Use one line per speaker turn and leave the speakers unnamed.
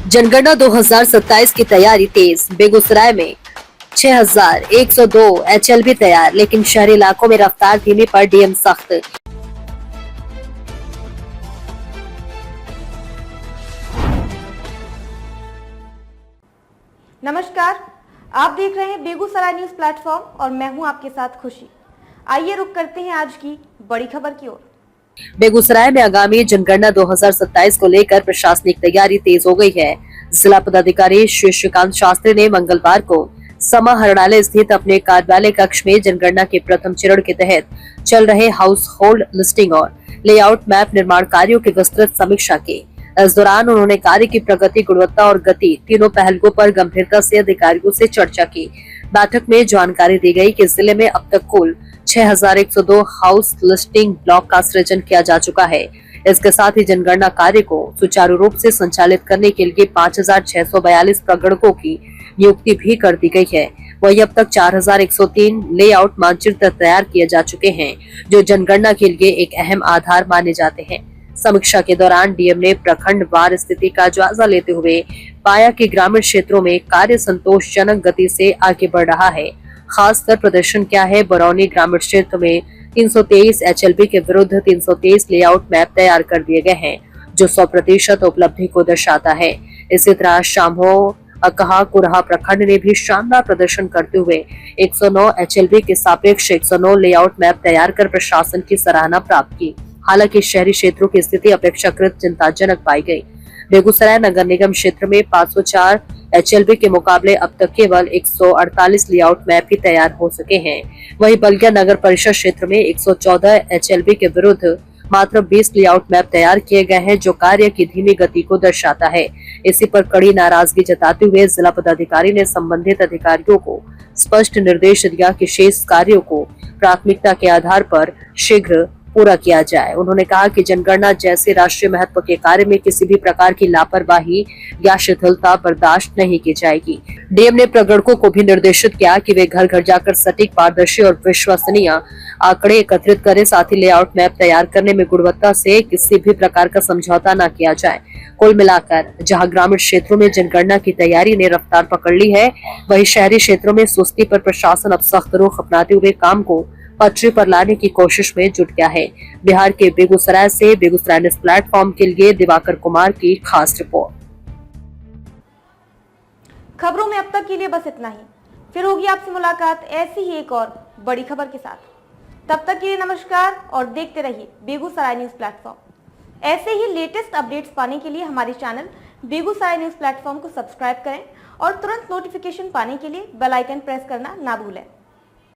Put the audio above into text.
जनगणना 2027 की तैयारी तेज। बेगूसराय में 6102 HLB तैयार, लेकिन शहरी इलाकों में रफ्तार धीमी पर डीएम सख्त।
नमस्कार, आप देख रहे हैं बेगूसराय न्यूज प्लेटफॉर्म और मैं हूं आपके साथ खुशी। आइए रुक करते हैं आज की बड़ी खबर की ओर।
बेगूसराय में आगामी जनगणना 2027 को लेकर प्रशासनिक तैयारी तेज हो गई है। जिला पदाधिकारी श्री श्रीकांत शास्त्री ने मंगलवार को समाहरणालय स्थित अपने कार्यालय कक्ष में जनगणना के प्रथम चरण के तहत चल रहे हाउस होल्ड लिस्टिंग और लेआउट मैप निर्माण कार्यों की विस्तृत समीक्षा की। इस दौरान उन्होंने कार्य की प्रगति, गुणवत्ता और गति तीनों पहलुओं पर गंभीरता से अधिकारियों से चर्चा की। बैठक में जानकारी दी गई कि जिले में अब तक कुल 6102 हाउस लिस्टिंग ब्लॉक का सृजन किया जा चुका है। इसके साथ ही जनगणना कार्य को सुचारू रूप से संचालित करने के लिए 5642 प्रगणकों की नियुक्ति भी कर दी गई है। वहीं अब तक 4103 लेआउट मानचित्र तैयार किए जा चुके हैं, जो जनगणना के लिए एक अहम आधार माने जाते हैं। समीक्षा के दौरान डीएम ने प्रखंड वार स्थिति का जायजा लेते हुए पाया कि ग्रामीण क्षेत्रों में कार्य संतोषजनक गति से आगे बढ़ रहा है। खासकर प्रदर्शन क्या है, बरौनी ग्रामीण क्षेत्र में 323 HLB के विरुद्ध 323 लेआउट मैप तैयार कर दिए गए हैं, जो 100% उपलब्धि को दर्शाता है। इसी तरह शाम्हो अकहा कुरहा प्रखंड ने भी शानदार प्रदर्शन करते हुए 109 HLB के सापेक्ष 109 लेआउट मैप तैयार कर प्रशासन की सराहना प्राप्त की। हालांकि शहरी क्षेत्रों की स्थिति अपेक्षाकृत चिंताजनक पाई गई। बेगूसराय नगर निगम क्षेत्र में 504 HLB के मुकाबले अब तक केवल 148 लेआउट मैप ही तैयार हो सके हैं। वहीं बलिया नगर परिषद क्षेत्र में 114 HLB के विरुद्ध मात्र 20 लेआउट मैप तैयार किए गए हैं, जो कार्य की धीमी गति को दर्शाता है। इसी पर कड़ी नाराजगी जताते हुए जिला पदाधिकारी ने संबंधित अधिकारियों को स्पष्ट निर्देश दिया कि शेष कार्यों को प्राथमिकता के आधार पर शीघ्र पूरा किया जाए। उन्होंने कहा कि जनगणना जैसे राष्ट्रीय महत्व के कार्य में किसी भी प्रकार की लापरवाही या शिथिलता बर्दाश्त नहीं की जाएगी। डीएम ने प्रगणकों को भी निर्देशित किया कि वे घर घर जाकर सटीक, पारदर्शी और विश्वसनीय आंकड़े एकत्रित करें। साथ ही लेआउट मैप तैयार करने में गुणवत्ता से किसी भी प्रकार का समझौता न किया जाए। कुल मिलाकर जहां ग्रामीण क्षेत्रों में जनगणना की तैयारी ने रफ्तार पकड़ ली है, वहीं शहरी क्षेत्रों में सुस्ती पर प्रशासन अब सख्त रुख अपनाते हुए काम को पटरी पर लाने की कोशिश में जुट गया है। बिहार के बेगूसराय से बेगूसराय न्यूज प्लेटफॉर्म के लिए दिवाकर कुमार की खास रिपोर्ट।
खबरों में अब तक के लिए बस इतना ही। फिर होगी आपसे मुलाकात ऐसी ही एक और बड़ी खबर के साथ। तब तक के लिए नमस्कार और देखते रहिए बेगूसराय न्यूज प्लेटफॉर्म। ऐसे ही लेटेस्ट अपडेट्स पाने के लिए हमारे चैनल बेगूसराय न्यूज प्लेटफॉर्म को सब्सक्राइब करें और तुरंत नोटिफिकेशन पाने के लिए बेल आइकन प्रेस करना ना भूलें।